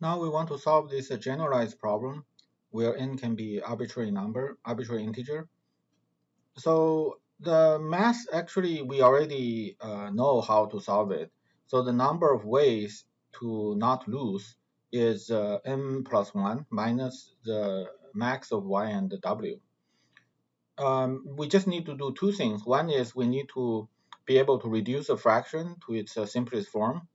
Now we want to solve this generalized problem where n can be arbitrary number, arbitrary integer. So the math actually we already know how to solve it. So the number of ways to not lose is m plus 1 minus the max of y and w. We just need to do two things. One is we need to be able to reduce a fraction to its simplest form.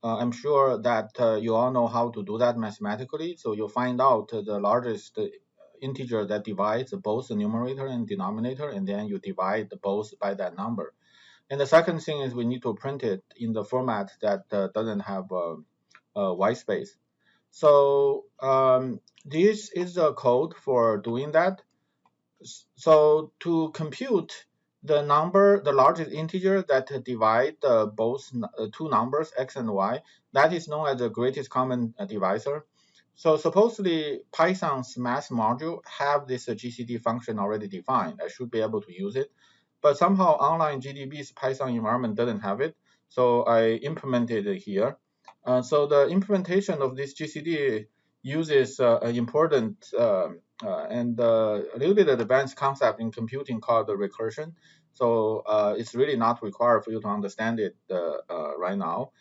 I'm sure that you all know how to do that mathematically. So you find out the largest integer that divides both the numerator and denominator, and then you divide both by that number. And the second thing is we need to print it in the format that doesn't have white space. So this is the code for doing that. So to compute the number, the largest integer that divide both two numbers, x and y, that is known as the greatest common divisor. So supposedly Python's math module have this GCD function already defined. I should be able to use it. But somehow online GDB's Python environment doesn't have it. So I implemented it here. So the implementation of this GCD uses an important and a little bit advanced concept in computing called the recursion. So it's really not required for you to understand it right now,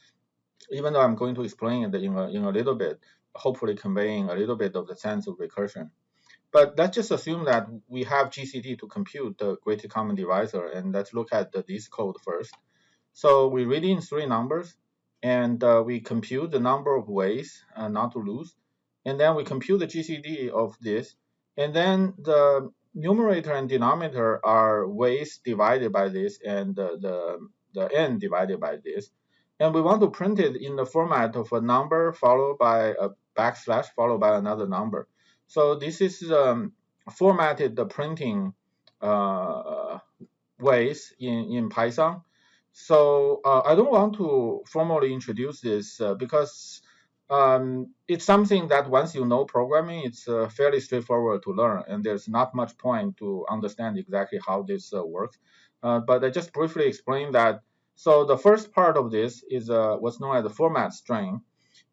even though I'm going to explain it in a little bit, hopefully conveying a little bit of the sense of recursion. But let's just assume that we have GCD to compute the greatest common divisor, and let's look at this code first. So we read in three numbers, and we compute the number of ways not to lose, and then we compute the GCD of this, and then the numerator and denominator are ways divided by this, and the n divided by this. And we want to print it in the format of a number followed by a backslash followed by another number. So this is formatted the printing ways in Python. So I don't want to formally introduce this because it's something that once you know programming, it's fairly straightforward to learn, and there's not much point to understand exactly how this works. But I just briefly explain that. So the first part of this is what's known as the format string.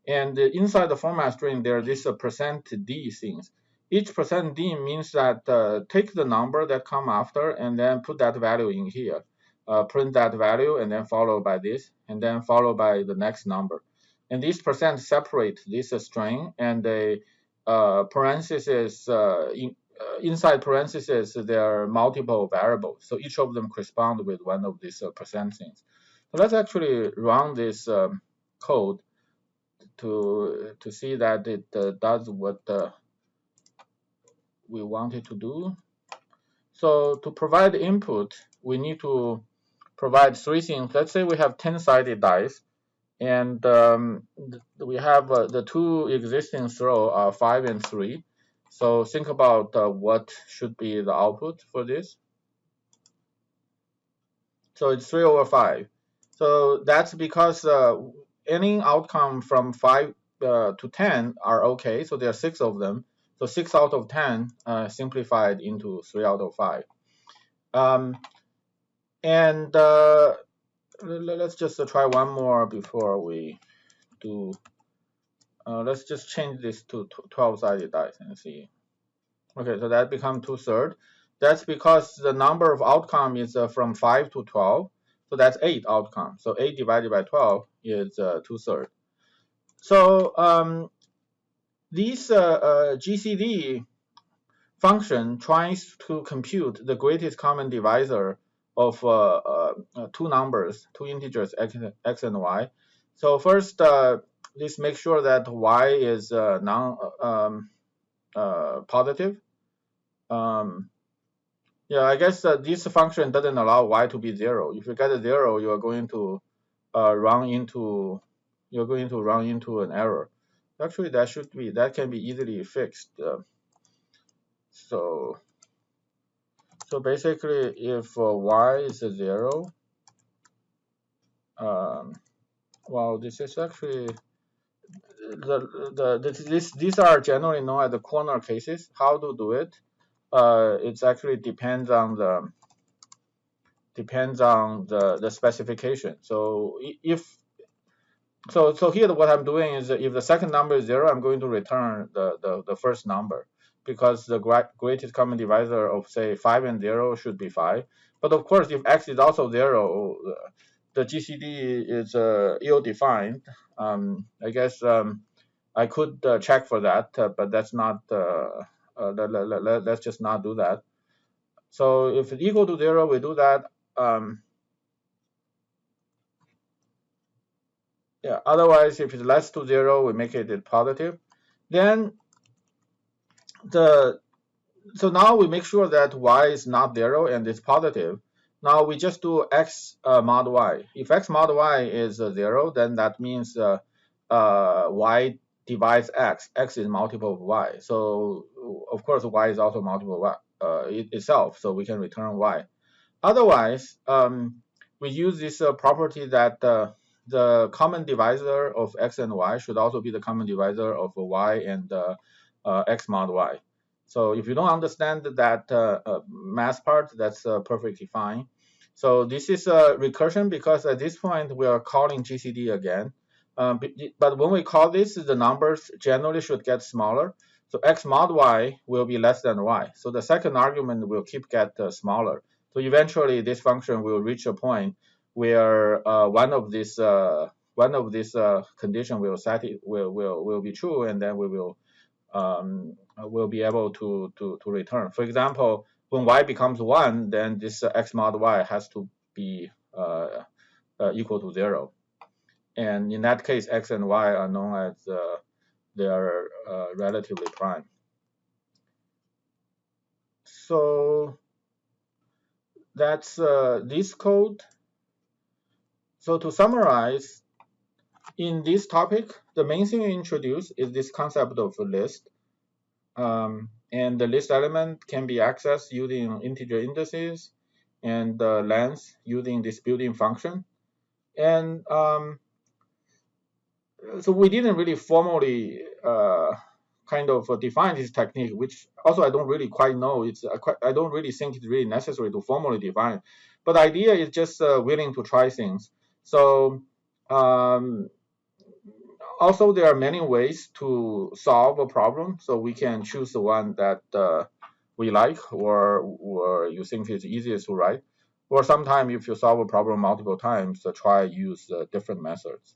And inside the format string, there is a %d things. Each %d means that take the number that come after and then put that value in here. Print that value and then followed by this, and then followed by the next number. And these % separate this string, and the parentheses inside parentheses there are multiple variables. So each of them correspond with one of these % things. So let's actually run this code to see that it does what we want it to do. So to provide input, we need to provide three things. Let's say we have 10-sided dice, and we have the two existing throws are 5 and 3. So think about what should be the output for this. So it's 3 over 5. So that's because any outcome from 5 to 10 are okay. So there are 6 of them. So 6 out of 10 simplified into 3 out of 5. And let's just try one more before we do. Let's just change this to 12-sided dice and see. Okay, so that becomes 2/3. That's because the number of outcome is from 5 to 12. So that's 8 outcomes. So 8 divided by 12 is 2/3. So this GCD function tries to compute the greatest common divisor of two numbers, two integers, x and y. So first, let's make sure that y is non-positive. Yeah, I guess this function doesn't allow y to be 0. If you get a 0, you're going to run into an error. Actually, that can be easily fixed. So basically, if y is 0, well, this is actually these are generally known as the corner cases. How to do it? It actually depends on the specification. So if So here what I'm doing is if the second number is 0, I'm going to return the first number because the greatest common divisor of say 5 and 0 should be 5. But of course, if x is also 0, the GCD is ill-defined. I guess I could check for that, but that's not. Let's just not do that. So if it's equal to 0, we do that. Yeah. Otherwise, if it's less to 0, we make it positive. Then the so now we make sure that y is not 0 and it's positive. Now we just do x mod y. If x mod y is 0, then that means y divides x. X is multiple of y. So of course y is also multiple of y itself. So we can return y. Otherwise, we use this property that the common divisor of x and y should also be the common divisor of y and x mod y. So if you don't understand that math part, that's perfectly fine. So this is a recursion because at this point we are calling GCD again. But when we call this, the numbers generally should get smaller. So x mod y will be less than y. So the second argument will keep get smaller. So eventually, this function will reach a point where one of these condition will be true, and then we will be able to return. For example, when y becomes 1, then this x mod y has to be equal to 0. And in that case, x and y are known as they are relatively prime. So that's this code. So to summarize, in this topic, the main thing we introduce is this concept of a list. And the list element can be accessed using integer indices and the length using this built-in function. And so we didn't really formally kind of define this technique, which also I don't really quite know. I don't really think it's really necessary to formally define. But the idea is just willing to try things. So also, there are many ways to solve a problem. So we can choose the one that we like or you think is easiest to write. Or sometimes if you solve a problem multiple times, try use different methods.